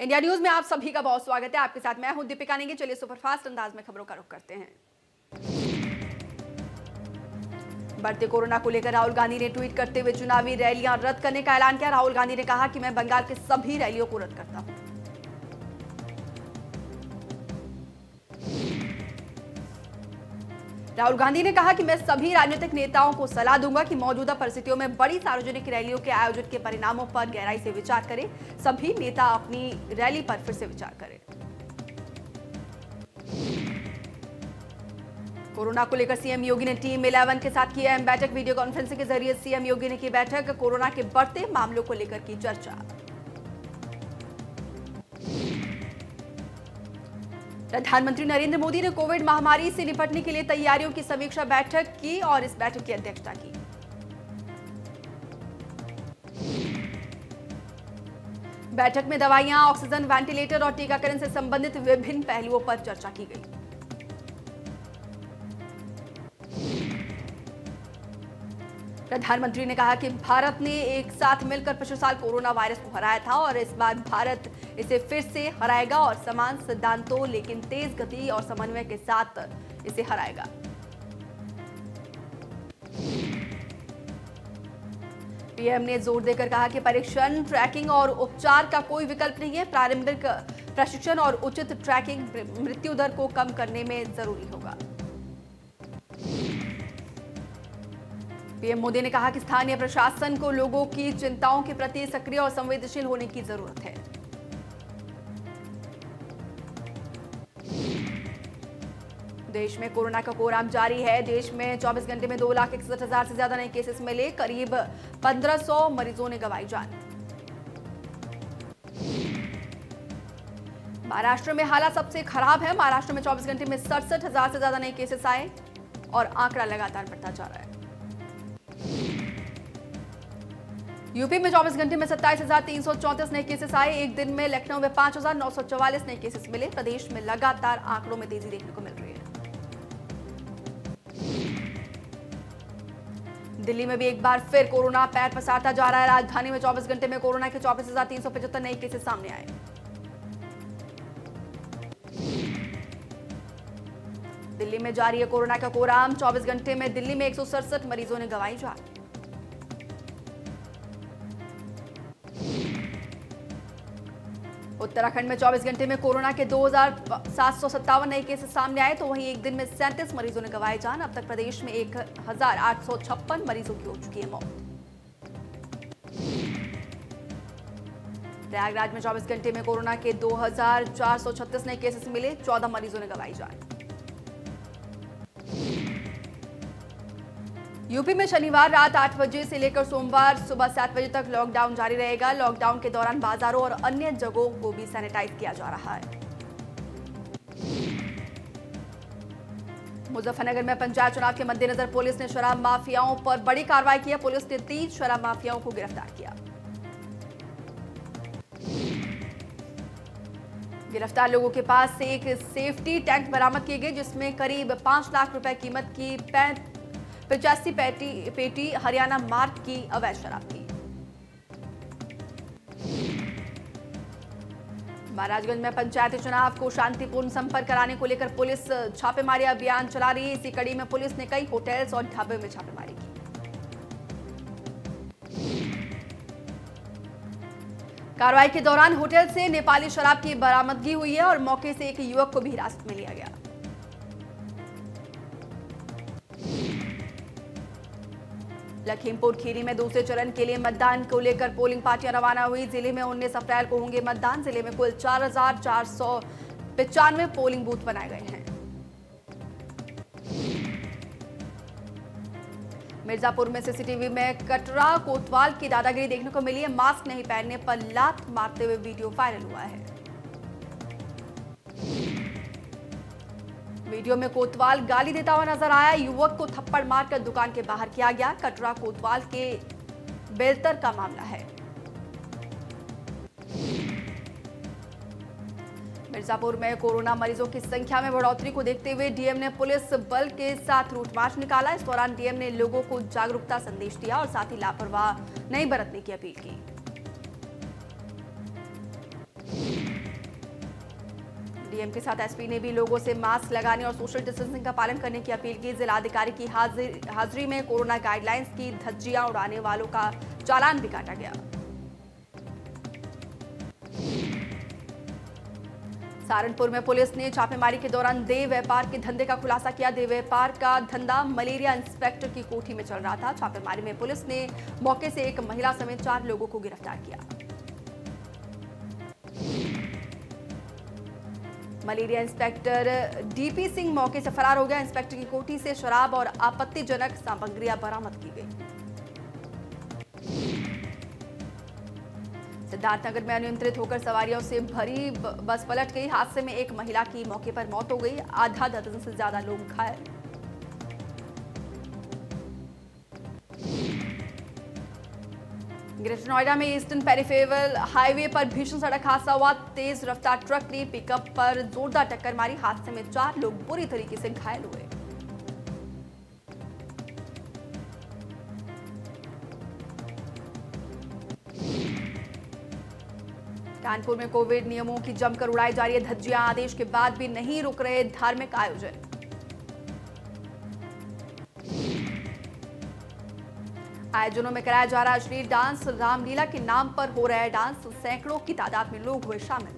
India news में आप सभी का बहुत स्वागत है। आपके साथ मैं हूं दीपिका नेगी। चलिए सुपरफास्ट अंदाज में खबरों का रुख करते हैं। बढ़ते कोरोना को लेकर राहुल गांधी ने ट्वीट करते हुए चुनावी रैलियां रद्द करने का ऐलान किया। राहुल गांधी ने कहा कि मैं बंगाल के सभी रैलियों को रद्द करता हूं। राहुल गांधी ने कहा कि मैं सभी राजनीतिक नेताओं को सलाह दूंगा कि मौजूदा परिस्थितियों में बड़ी सार्वजनिक रैलियों के आयोजन के परिणामों पर गहराई से विचार करें। सभी नेता अपनी रैली पर फिर से विचार करें। कोरोना को लेकर सीएम योगी ने टीम 11 के साथ की अहम बैठक। वीडियो कॉन्फ्रेंसिंग के जरिए सीएम योगी ने की बैठक। कोरोना के बढ़ते मामलों को लेकर की चर्चा। प्रधानमंत्री नरेंद्र मोदी ने कोविड महामारी से निपटने के लिए तैयारियों की समीक्षा बैठक की और इस बैठक की अध्यक्षता की। बैठक में दवाइयां, ऑक्सीजन, वेंटिलेटर और टीकाकरण से संबंधित विभिन्न पहलुओं पर चर्चा की गई। प्रधानमंत्री ने कहा कि भारत ने एक साथ मिलकर पिछले साल कोरोना वायरस को हराया था और इस बार भारत इसे फिर से हराएगा और समान सिद्धांतों लेकिन तेज गति और समन्वय के साथ इसे हराएगा। पीएम ने जोर देकर कहा कि परीक्षण, ट्रैकिंग और उपचार का कोई विकल्प नहीं है। प्रारंभिक प्रशिक्षण और उचित ट्रैकिंग मृत्यु दर को कम करने में जरूरी होगा। पीएम मोदी ने कहा कि स्थानीय प्रशासन को लोगों की चिंताओं के प्रति सक्रिय और संवेदनशील होने की जरूरत है। देश में कोरोना का कोराम जारी है। देश में 24 घंटे में 2,61,000 से ज्यादा नए केसेस मिले। करीब 1,500 मरीजों ने गंवाई जान। महाराष्ट्र में हालात सबसे खराब है। महाराष्ट्र में 24 घंटे में 67,000 से ज्यादा नए केसेस आए और आंकड़ा लगातार बढ़ता जा रहा है। यूपी में 24 घंटे में 27,334 नए केसेस आए। एक दिन में लखनऊ में 5,944 नए केसेस मिले। प्रदेश में लगातार आंकड़ों में तेजी देखने को मिल रही है। दिल्ली में भी एक बार फिर कोरोना पैर पसारता जा रहा है। राजधानी में 24 घंटे में कोरोना के 24,375 नए केसेस सामने आए। दिल्ली में जारी है कोरोना का कोराम। 24 घंटे में दिल्ली में 167 मरीजों ने गंवाई जान। उत्तराखंड में 24 घंटे में कोरोना के 2,757 नए केसेस सामने आए तो वहीं एक दिन में 37 मरीजों ने गंवाई जान। अब तक प्रदेश में 1,856 मरीजों की हो चुकी है मौत। प्रयागराज में 24 घंटे में कोरोना के 2,436 नए केसेस मिले। 14 मरीजों ने गंवाई जान। यूपी में शनिवार रात 8 बजे से लेकर सोमवार सुबह 7 बजे तक लॉकडाउन जारी रहेगा। लॉकडाउन के दौरान बाजारों और अन्य जगहों को भी सैनिटाइज किया जा रहा है। मुजफ्फरनगर में पंचायत चुनाव के मद्देनजर पुलिस ने शराब माफियाओं पर बड़ी कार्रवाई की। पुलिस ने 3 शराब माफियाओं को गिरफ्तार किया। गिरफ्तार लोगों के पास से एक सेफ्टी टैंक बरामद किए गए जिसमें करीब 5 लाख रुपए कीमत की 85 पेटी हरियाणा मार्क की अवैध शराब थी। महाराजगंज में पंचायती चुनाव को शांतिपूर्ण संपन्न कराने को लेकर पुलिस छापेमारी अभियान चला रही है। इसी कड़ी में पुलिस ने कई होटल्स और ढाबे में छापेमारी की। कार्रवाई के दौरान होटल से नेपाली शराब की बरामदगी हुई है और मौके से एक युवक को भी हिरासत में लिया गया। लखीमपुर खीरी में दूसरे चरण के लिए मतदान को लेकर पोलिंग पार्टियां रवाना हुई। जिले में 19 अप्रैल को होंगे मतदान। जिले में कुल 4,495 पोलिंग बूथ बनाए गए हैं। मिर्जापुर में सीसीटीवी में कटरा कोतवाल की दादागिरी देखने को मिली है। मास्क नहीं पहनने पर लात मारते हुए वीडियो वायरल हुआ है। वीडियो में कोतवाल गाली देता हुआ नजर आया। युवक को थप्पड़ मारकर दुकान के बाहर किया गया। कटरा कोतवाल के बेलतर का मामला है। मिर्जापुर में कोरोना मरीजों की संख्या में बढ़ोतरी को देखते हुए डीएम ने पुलिस बल के साथ रूट मार्च निकाला। इस दौरान डीएम ने लोगों को जागरूकता संदेश दिया और साथ ही लापरवाह नहीं बरतने की अपील की। डीएम के साथ एसपी ने भी लोगों से मास्क लगाने और सोशल डिस्टेंसिंग का पालन करने की अपील की। जिलाधिकारी की हाजिरी में कोरोना गाइडलाइंस की धज्जियां उड़ाने वालों का चालान भी काटा गया। सहारनपुर में पुलिस ने छापेमारी के दौरान देह व्यापार के धंधे का खुलासा किया। देह व्यापार का धंधा मलेरिया इंस्पेक्टर की कोठी में चल रहा था। छापेमारी में पुलिस ने मौके से एक महिला समेत 4 लोगों को गिरफ्तार किया। मलेरिया इंस्पेक्टर डीपी सिंह मौके से फरार हो गया। इंस्पेक्टर की कोठी से शराब और आपत्तिजनक सामग्रियां बरामद की गई। सिद्धार्थनगर में अनियंत्रित होकर सवारियों से भरी बस पलट गई। हादसे में एक महिला की मौके पर मौत हो गई। आधा दर्जन से ज्यादा लोग घायल। ग्रेटर नोएडा में ईस्टर्न पेरिफेरल हाईवे पर भीषण सड़क हादसा हुआ। तेज रफ्तार ट्रक ने पिकअप पर जोरदार टक्कर मारी। हादसे में 4 लोग बुरी तरीके से घायल हुए। कानपुर में कोविड नियमों की जमकर उड़ाई जा रही है धज्जियां। आदेश के बाद भी नहीं रुक रहे धार्मिक आयोजन। आयोजनों में कराया जा रहा अश्लील डांस। रामलीला के नाम पर हो रहा है डांस। सैकड़ों की तादाद में लोग हुए शामिल।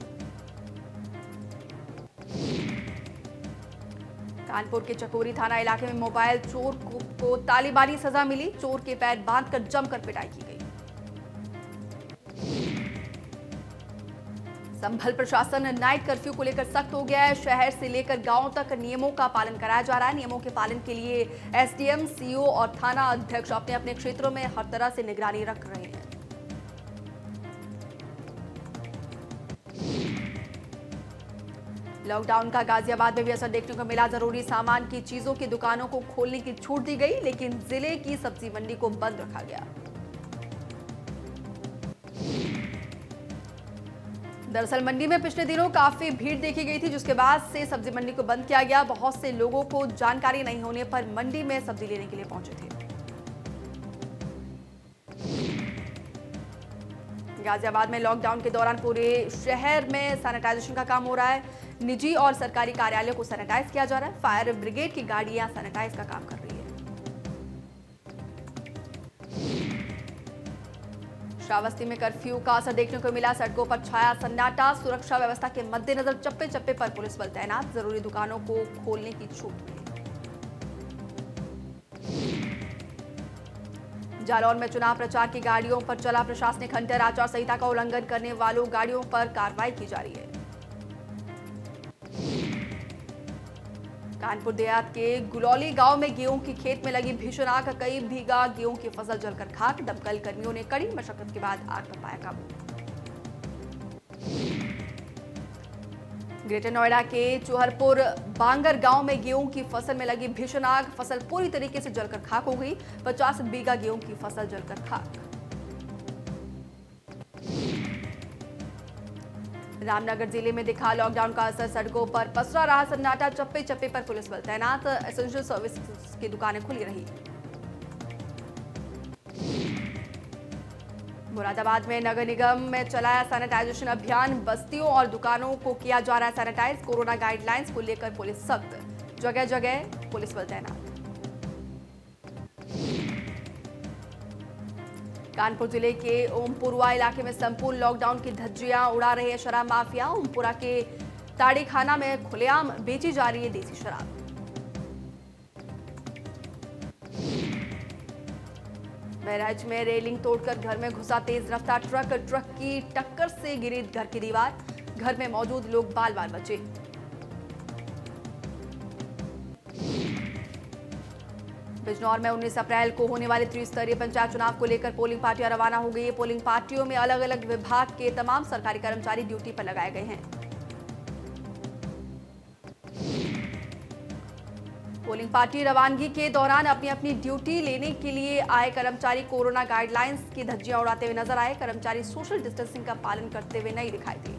कानपुर के चकोरी थाना इलाके में मोबाइल चोर को तालिबानी सजा मिली। चोर के पैर बांधकर जमकर पिटाई की गई। संभल प्रशासन नाइट कर्फ्यू को लेकर सख्त हो गया है। शहर से लेकर गांव तक नियमों का पालन कराया जा रहा है। नियमों के पालन के लिए एसडीएम, सीओ और थाना अध्यक्ष अपने अपने क्षेत्रों में हर तरह से निगरानी रख रहे हैं। लॉकडाउन का गाजियाबाद में भी असर देखने को मिला। जरूरी सामान की चीजों की दुकानों को खोलने की छूट दी गई, लेकिन जिले की सब्जी मंडी को बंद रखा गया। दरअसल मंडी में पिछले दिनों काफी भीड़ देखी गई थी, जिसके बाद से सब्जी मंडी को बंद किया गया। बहुत से लोगों को जानकारी नहीं होने पर मंडी में सब्जी लेने के लिए पहुंचे थे। गाजियाबाद में लॉकडाउन के दौरान पूरे शहर में सैनिटाइजेशन का काम हो रहा है। निजी और सरकारी कार्यालयों को सैनिटाइज किया जा रहा है। फायर ब्रिगेड की गाड़ियां सैनिटाइज का काम कर रही है। श्रावस्ती में कर्फ्यू का असर देखने को मिला। सड़कों पर छाया सन्नाटा। सुरक्षा व्यवस्था के मद्देनजर चप्पे चप्पे पर पुलिस बल तैनात। जरूरी दुकानों को खोलने की छूट मिली। जालौर में चुनाव प्रचार की गाड़ियों पर चला प्रशासनिक हंटर। आचार संहिता का उल्लंघन करने वालों गाड़ियों पर कार्रवाई की जा रही है। कानपुर देहात के गुलौली गांव में गेहूं की खेत में लगी भीषण आग। कई बीघा गेहूं की फसल जलकर खाक। दमकल कर्मियों ने कड़ी मशक्कत के बाद आग पर पाया काबू। ग्रेटर नोएडा के चोहरपुर बांगर गांव में गेहूं की फसल में लगी भीषण आग। फसल पूरी तरीके से जलकर खाक हो गई। 50 बीघा गेहूं की फसल जलकर खाक। रामनगर जिले में दिखा लॉकडाउन का असर। सड़कों पर पसरा रहा सन्नाटा। चप्पे चप्पे पर पुलिस बल तैनात। एसेंशियल सर्विस की दुकानें खुली रही। मुरादाबाद में नगर निगम में चलाया सैनिटाइजेशन अभियान। बस्तियों और दुकानों को किया जा रहा है सैनिटाइज। कोरोना गाइडलाइंस को लेकर पुलिस सख्त। जगह जगह पुलिस बल तैनात। कानपुर जिले के ओमपुरवा इलाके में संपूर्ण लॉकडाउन की धज्जियां उड़ा रहे हैं शराब माफिया। ओमपुरा के ताड़ी खाना में खुलेआम बेची जा रही है देसी शराब। बहराइच में रेलिंग तोड़कर घर में घुसा तेज रफ्तार ट्रक। ट्रक की टक्कर से गिरी घर की दीवार। घर में मौजूद लोग बाल बाल बचे। बिजनौर में 19 अप्रैल को होने वाले त्रिस्तरीय पंचायत चुनाव को लेकर पोलिंग पार्टियां रवाना हो गई है। पोलिंग पार्टियों में अलग अलग विभाग के तमाम सरकारी कर्मचारी ड्यूटी पर लगाए गए हैं। पोलिंग पार्टी रवानगी के दौरान अपनी अपनी ड्यूटी लेने के लिए आए कर्मचारी कोरोना गाइडलाइंस की धज्जियां उड़ाते हुए नजर आए। कर्मचारी सोशल डिस्टेंसिंग का पालन करते हुए नहीं दिखाई दिए।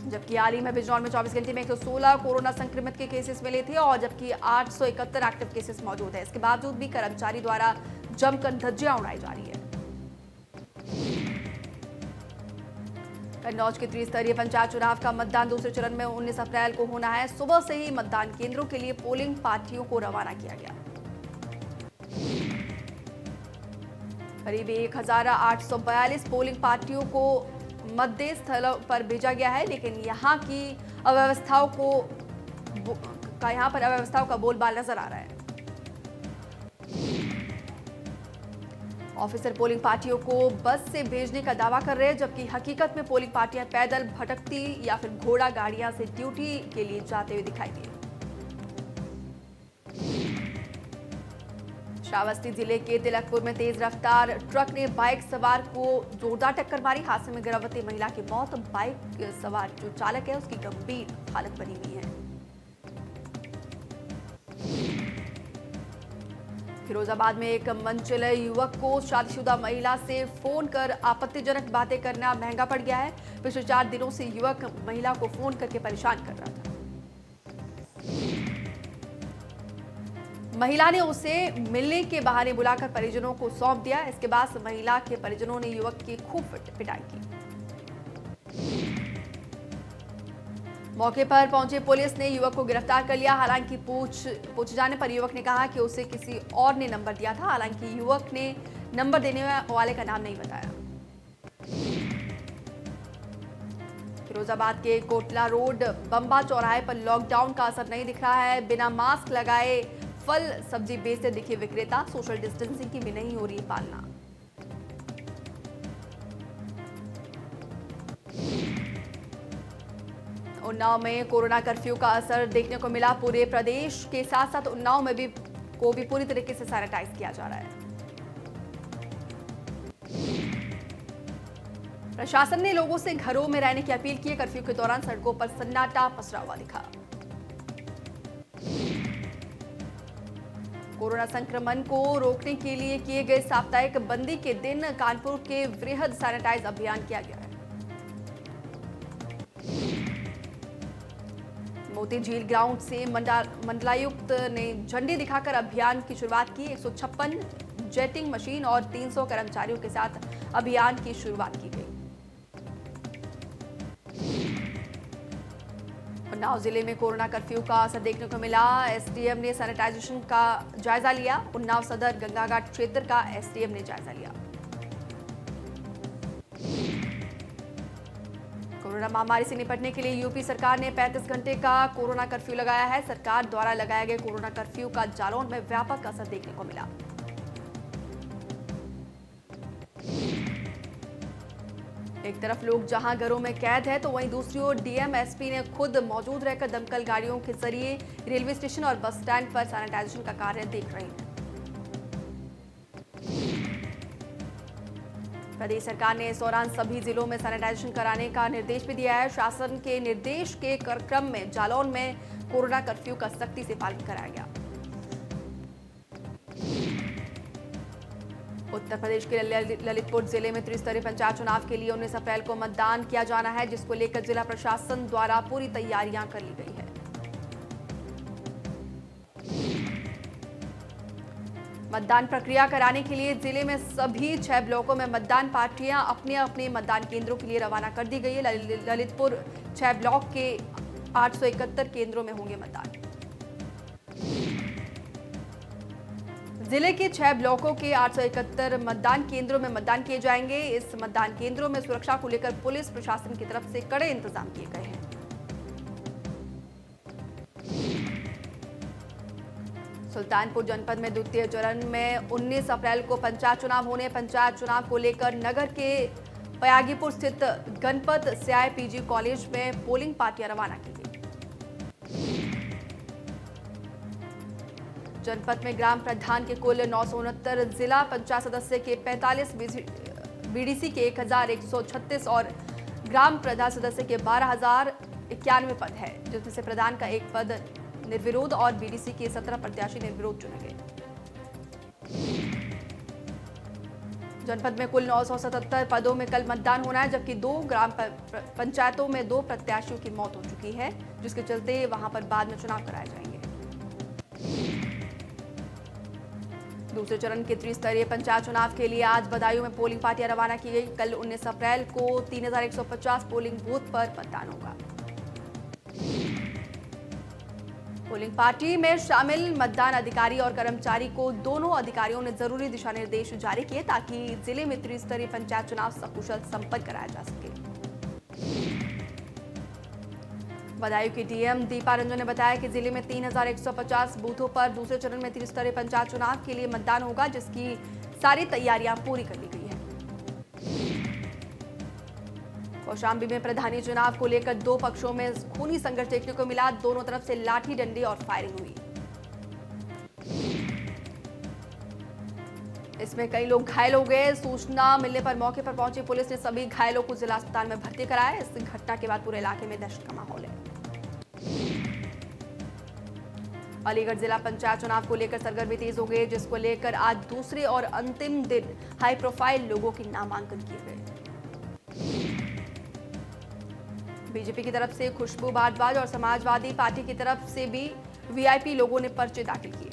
जबकि हाल ही में बिजनौर में 24 घंटे में 116 कोरोना संक्रमित के केसेस मिले थे और जबकि 871 एक्टिव केसेस मौजूद है। इसके बावजूद भी कर्मचारी द्वारा जमकर धज्जियां उड़ाई जा रही है। कन्नौज के त्रिस्तरीय पंचायत चुनाव का मतदान दूसरे चरण में 19 अप्रैल को होना है। सुबह से ही मतदान केंद्रों के लिए पोलिंग पार्टियों को रवाना किया गया। करीब 1842 पोलिंग पार्टियों को मतदेय स्थलों पर भेजा गया है, लेकिन यहाँ पर अव्यवस्थाओं का बोलबाला नजर आ रहा है। ऑफिसर पोलिंग पार्टियों को बस से भेजने का दावा कर रहे हैं, जबकि हकीकत में पोलिंग पार्टियां पैदल भटकती या फिर घोड़ा गाड़ियां से ड्यूटी के लिए जाते हुए दिखाई दिए। श्रावस्ती जिले के तिलकपुर में तेज रफ्तार ट्रक ने बाइक सवार को जोरदार टक्कर मारी। हादसे में गर्भवती महिला की मौत। बाइक सवार जो चालक है उसकी गंभीर हालत बनी हुई है। फिरोजाबाद में एक मनचले युवक को शादीशुदा महिला से फोन कर आपत्तिजनक बातें करना महंगा पड़ गया है। पिछले 4 दिनों से युवक महिला को फोन करके परेशान कर रहा था। महिला ने उसे मिलने के बहाने बुलाकर परिजनों को सौंप दिया। इसके बाद महिला के परिजनों ने युवक की खूब पिटाई की। मौके पर पहुंचे पुलिस ने युवक को गिरफ्तार कर लिया। हालांकि पूछ जाने पर युवक ने कहा कि उसे किसी और ने नंबर दिया था। हालांकि युवक ने नंबर देने वाले का नाम नहीं बताया। फिरोजाबाद के कोटला रोड बंबा चौराहे पर लॉकडाउन का असर नहीं दिख रहा है। बिना मास्क लगाए फल सब्जी बेचते दिखे विक्रेता। सोशल डिस्टेंसिंग की भी नहीं हो रही पालना। उन्नाव में कोरोना कर्फ्यू का असर देखने को मिला। पूरे प्रदेश के साथ साथ उन्नाव में भी पूरी तरीके से सैनिटाइज किया जा रहा है। प्रशासन ने लोगों से घरों में रहने की अपील की। कर्फ्यू के दौरान सड़कों पर सन्नाटा पसरा हुआ दिखा। कोरोना संक्रमण को रोकने के लिए किए गए साप्ताहिक बंदी के दिन कानपुर के वृहद सैनिटाइज अभियान किया गया है। मोती झील ग्राउंड से मंडलायुक्त ने झंडी दिखाकर अभियान की शुरुआत की। 156 जेटिंग मशीन और 300 कर्मचारियों के साथ अभियान की शुरुआत की गई। उन्नाव जिले में कोरोना कर्फ्यू का असर देखने को मिला। एसडीएम ने सैनिटाइजेशन का जायजा लिया। उन्नाव सदर गंगाघाट क्षेत्र का एसडीएम ने जायजा लिया। कोरोना महामारी से निपटने के लिए यूपी सरकार ने 35 घंटे का कोरोना कर्फ्यू लगाया है। सरकार द्वारा लगाए गए कोरोना कर्फ्यू का जालौन में व्यापक असर देखने को मिला। एक तरफ लोग जहां घरों में कैद है, तो वहीं दूसरी ओर डीएम एसपी ने खुद मौजूद रहकर दमकल गाड़ियों के जरिए रेलवे स्टेशन और बस स्टैंड पर सैनिटाइजेशन का कार्य देख रहे हैं। प्रदेश सरकार ने इस दौरान सभी जिलों में सैनिटाइजेशन कराने का निर्देश भी दिया है। शासन के निर्देश के क्रम में जालौन में कोरोना कर्फ्यू का सख्ती से पालन कराया गया। उत्तर प्रदेश के ललितपुर जिले में त्रिस्तरीय पंचायत चुनाव के लिए 19 अप्रैल को मतदान किया जाना है, जिसको लेकर जिला प्रशासन द्वारा पूरी तैयारियां कर ली गई है। मतदान प्रक्रिया कराने के लिए जिले में सभी 6 ब्लॉकों में मतदान पार्टियां अपने अपने मतदान केंद्रों के लिए रवाना कर दी गई है। ललितपुर 6 ब्लॉक के 871 केंद्रों में होंगे मतदान। जिले के 6 ब्लॉकों के 871 मतदान केंद्रों में मतदान किए जाएंगे। इस मतदान केंद्रों में सुरक्षा को लेकर पुलिस प्रशासन की तरफ से कड़े इंतजाम किए गए हैं। सुल्तानपुर जनपद में द्वितीय चरण में 19 अप्रैल को पंचायत चुनाव होने। पंचायत चुनाव को लेकर नगर के पयागीपुर स्थित गणपत स्याय पीजी कॉलेज में पोलिंग पार्टियां रवाना की गई। जनपद में ग्राम प्रधान के कुल 969, जिला पंचायत सदस्य के 45, बीडीसी के 1136 और ग्राम प्रधान सदस्य के 12,091 पद है, जिसमें से प्रधान का 1 पद निर्विरोध और बीडीसी के 17 प्रत्याशी निर्विरोध चुने गए। जनपद में कुल 977 पदों में कल मतदान होना है, जबकि 2 ग्राम पंचायतों में 2 प्रत्याशियों की मौत हो चुकी है, जिसके चलते वहां पर बाद में चुनाव कराए जाएंगे। दूसरे चरण के त्रिस्तरीय पंचायत चुनाव के लिए आज बदायूं में पोलिंग पार्टियां रवाना की गई। कल 19 अप्रैल को 3150 पोलिंग बूथ पर मतदान होगा। पोलिंग पार्टी में शामिल मतदान अधिकारी और कर्मचारी को दोनों अधिकारियों ने जरूरी दिशा निर्देश जारी किए ताकि जिले में त्रिस्तरीय पंचायत चुनाव सकुशल संपन्न कराया जा सके। बदायूं की डीएम दीपा रंजन ने बताया कि जिले में 3150 बूथों पर दूसरे चरण में त्रिस्तरीय पंचायत चुनाव के लिए मतदान होगा, जिसकी सारी तैयारियां पूरी कर ली गई हैं। कौशाम्बी में प्रधानी चुनाव को लेकर दो पक्षों में खूनी संघर्ष देखने को मिला। दोनों तरफ से लाठी डंडे और फायरिंग हुई। इसमें कई लोग घायल हो गए। सूचना मिलने पर मौके पर पहुंची पुलिस ने सभी घायलों को जिला अस्पताल में भर्ती कराया। इस घटना के बाद पूरे इलाके में दहशत का माहौल है। अलीगढ़ जिला पंचायत चुनाव को लेकर सरगर्मी तेज हो गई, जिसको लेकर आज दूसरे और अंतिम दिन हाई प्रोफाइल लोगों के नामांकन किए गए। बीजेपी की तरफ से खुशबू भारद्वाज और समाजवादी पार्टी की तरफ से भी वीआईपी लोगों ने पर्चे दाखिल किए।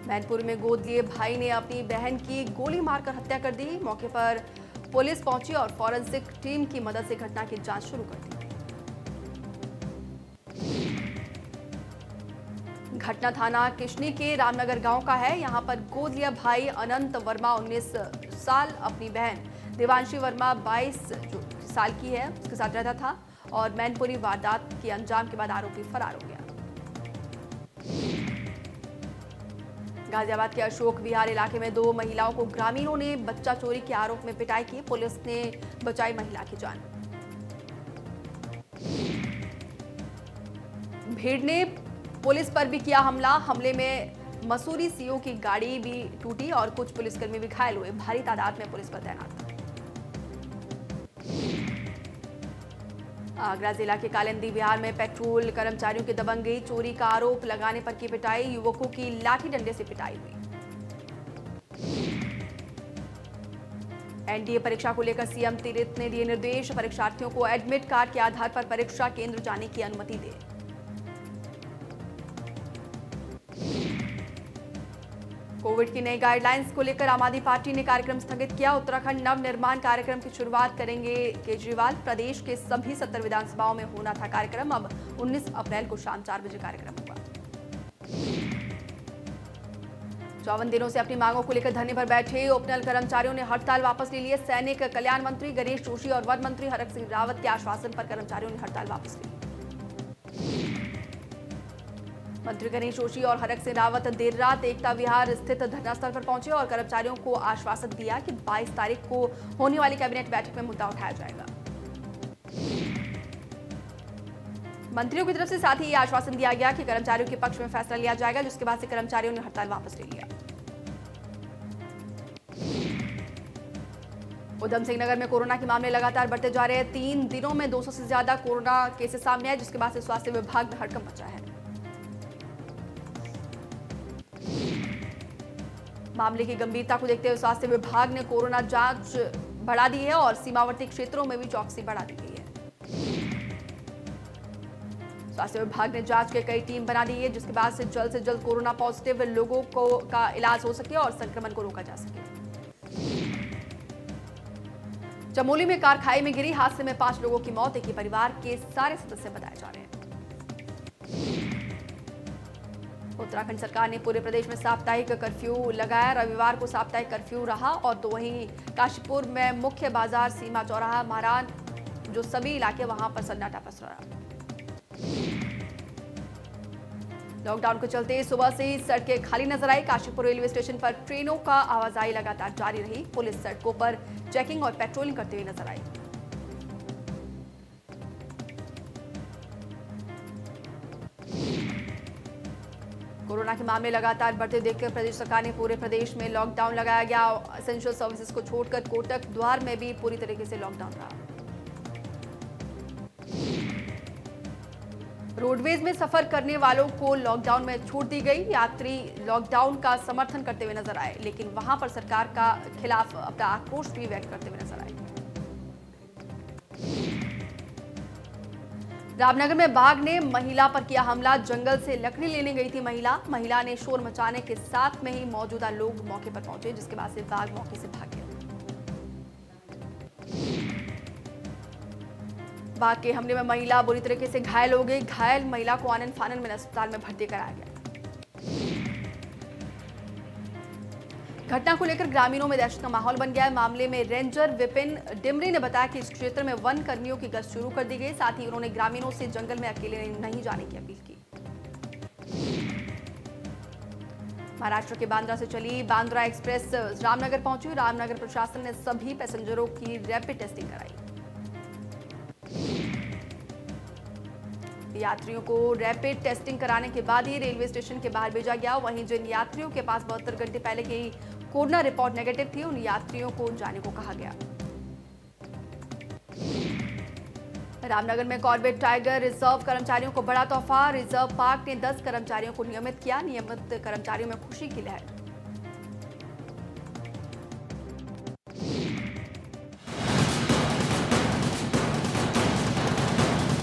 मैनपुरी में गोद लिए भाई ने अपनी बहन की गोली मारकर हत्या कर दी। मौके पर पुलिस पहुंची और फॉरेंसिक टीम की मदद से घटना की जांच शुरू कर दी। घटना थाना किशनी के रामनगर गांव का है। यहां पर गोद लिया भाई अनंत वर्मा 19 साल अपनी बहन देवांशी वर्मा 22 साल की है उसके साथ रहता था और मैनपुरी वारदात के अंजाम के बाद आरोपी फरार हो गया। गाजियाबाद के अशोक विहार इलाके में दो महिलाओं को ग्रामीणों ने बच्चा चोरी के आरोप में पिटाई की। पुलिस ने बचाई महिला की जान। भीड़ ने पुलिस पर भी किया हमला। हमले में मसूरी सीओ की गाड़ी भी टूटी और कुछ पुलिसकर्मी भी घायल हुए। भारी तादाद में पुलिस पर तैनात। आगरा जिला के कालिंदी विहार में पेट्रोल कर्मचारियों की दबंगई, चोरी का आरोप लगाने पर की पिटाई। युवकों की लाठी डंडे से पिटाई हुई। एनडीए परीक्षा को लेकर सीएम तीरथ ने दिए निर्देश। परीक्षार्थियों को एडमिट कार्ड के आधार पर परीक्षा केंद्र जाने की अनुमति दे। कोविड की नई गाइडलाइंस को लेकर आम आदमी पार्टी ने कार्यक्रम स्थगित किया। उत्तराखंड नव निर्माण कार्यक्रम की शुरुआत करेंगे केजरीवाल। प्रदेश के सभी 70 विधानसभाओं में होना था कार्यक्रम। अब 19 अप्रैल को शाम 4 बजे कार्यक्रम होगा। 54 दिनों से अपनी मांगों को लेकर धरने पर बैठे ओपनल कर्मचारियों ने हड़ताल वापस ले ली। सैनिक कल्याण मंत्री गणेश जोशी और वन मंत्री हरक सिंह रावत के आश्वासन पर कर्मचारियों ने हड़ताल वापस ली। मंत्री गणेश जोशी और हरक सिंह रावत देर रात एकता विहार स्थित धरना स्थल पर पहुंचे और कर्मचारियों को आश्वासन दिया कि 22 तारीख को होने वाली कैबिनेट बैठक में मुद्दा उठाया जाएगा। मंत्रियों की तरफ से साथ ही यह आश्वासन दिया गया कि कर्मचारियों के पक्ष में फैसला लिया जाएगा, जिसके बाद से कर्मचारियों ने हड़ताल वापस ले लिया। उधम सिंह नगर में कोरोना के मामले लगातार बढ़ते जा रहे हैं। 3 दिनों में 200 से ज्यादा कोरोना केसेस सामने आए, जिसके बाद से स्वास्थ्य विभाग में हड़कंप मचा है। मामले की गंभीरता को देखते हुए स्वास्थ्य विभाग ने कोरोना जांच बढ़ा दी है और सीमावर्ती क्षेत्रों में भी चौकसी बढ़ा दी गई है। स्वास्थ्य विभाग ने जांच के कई टीम बना दी है, जिसके बाद से जल्द कोरोना पॉजिटिव लोगों का इलाज हो सके और संक्रमण को रोका जा सके। चमोली में कार खाई में गिरी। हादसे में 5 लोगों की मौत। एक ही परिवार के सारे सदस्य बताए जा रहे हैं। उत्तराखंड सरकार ने पूरे प्रदेश में साप्ताहिक कर्फ्यू लगाया। रविवार को साप्ताहिक कर्फ्यू रहा और तो वहीं काशीपुर में मुख्य बाजार, सीमा चौराहा, महारान जो सभी इलाके वहां पर सन्नाटा पसरा। लॉकडाउन के चलते सुबह से ही सड़कें खाली नजर आई। काशीपुर रेलवे स्टेशन पर ट्रेनों का आवाजाही लगातार जारी रही। पुलिस सड़कों पर चेकिंग और पेट्रोलिंग करते हुए नजर आई। कोरोना के मामले लगातार बढ़ते देखकर प्रदेश सरकार ने पूरे प्रदेश में लॉकडाउन लगाया गया। एसेंशियल सर्विसेज को छोड़कर कोटक द्वार में भी पूरी तरीके से लॉकडाउन रहा। रोडवेज में सफर करने वालों को लॉकडाउन में छूट दी गई। यात्री लॉकडाउन का समर्थन करते हुए नजर आए, लेकिन वहां पर सरकार का खिलाफ अपना आक्रोश भी व्यक्त करते हुए नजर आए। रामनगर में बाघ ने महिला पर किया हमला। जंगल से लकड़ी लेने गई थी महिला ने शोर मचाने के साथ में ही मौजूदा लोग मौके पर पहुंचे, जिसके बाद से बाघ मौके से भाग गया। बाघ के हमले में महिला बुरी तरीके से घायल हो गई। घायल महिला को आनन फानन में अस्पताल में भर्ती कराया गया। घटना को लेकर ग्रामीणों में दहशत का माहौल बन गया है। मामले में रेंजर विपिन डिमरी ने बताया कि इस क्षेत्र में वन कर्मियों की गश्त शुरू कर दी गई। साथ ही उन्होंने ग्रामीणों से जंगल में अकेले नहीं जाने की अपील की। महाराष्ट्र के बांद्रा से चली बांद्रा एक्सप्रेस रामनगर पहुंची। रामनगर प्रशासन ने सभी पैसेंजरों की रैपिड टेस्टिंग कराई। यात्रियों को रैपिड टेस्टिंग कराने के बाद ही रेलवे स्टेशन के बाहर भेजा गया। वहीं जिन यात्रियों के पास 72 घंटे पहले की कोरोना रिपोर्ट नेगेटिव थी, उन यात्रियों को जाने को कहा गया। रामनगर में कॉर्बेट टाइगर रिजर्व कर्मचारियों को बड़ा तोहफा। रिजर्व पार्क ने 10 कर्मचारियों को नियमित किया। नियमित कर्मचारियों में खुशी की लहर।